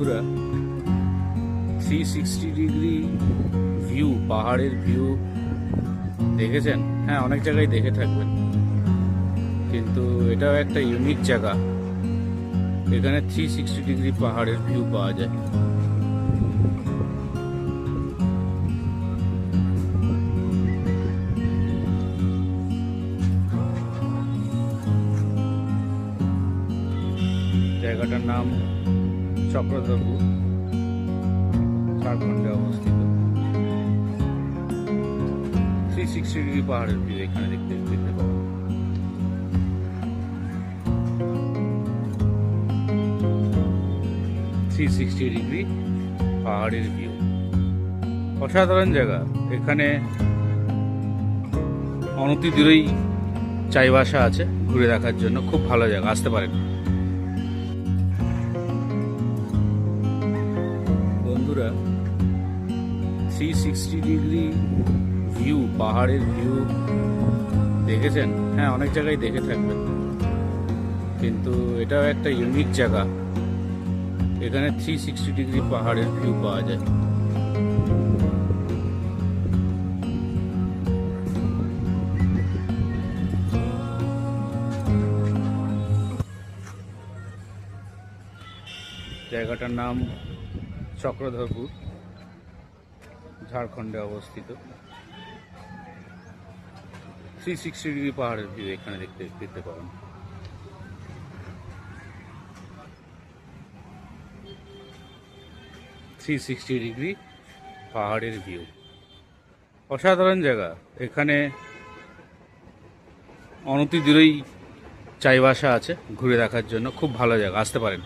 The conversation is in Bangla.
বন্ধুরা 360 ডিগ্রি ভিউ, পাহাড়ের ভিউ দেখেছেন? হ্যাঁ, অনেক জায়গায় দেখে থাকবেন, কিন্তু এটাও একটা ইউনিক জায়গা। এখানে 360 ডিগ্রি পাহাড়ের ভিউ পাওয়া যায়। জায়গাটার নাম চক্রধরপুর, ঝাড়খণ্ডে অবস্থিত। 360 ডিগ্রি পাহাড়ের ভিউ এখানে দেখতে পাবেন। ডিগ্রি পাহাড়ের ভিউ, অসাধারণ জায়গা। এখানে অনতি দূরেই চাইবাসা আছে, ঘুরে দেখার জন্য খুব ভালো জায়গা, আসতে পারেন। বন্ধুরা 360 ডিগ্রি ভিউ, পাহাড়ের ভিউ দেখেছেন? হ্যাঁ, অনেক জায়গায় দেখে থাকবেন, কিন্তু এটাও একটা ইউনিক জায়গা। এখানে 360 ডিগ্রি পাহাড়ের ভিউ পাওয়া যায়। জায়গাটার নাম চক্রধরপুর, ঝাড়খণ্ডে অবস্থিত। 360 ডিগ্রি পাহাড়ের ভিউ এখানে দেখতে পাবেন। ডিগ্রি পাহাড়ের ভিউ, অসাধারণ জায়গা। এখানে অনতি দূরেই চাইবাসা আছে, ঘুরে দেখার জন্য খুব ভালো জায়গা, আসতে পারেন।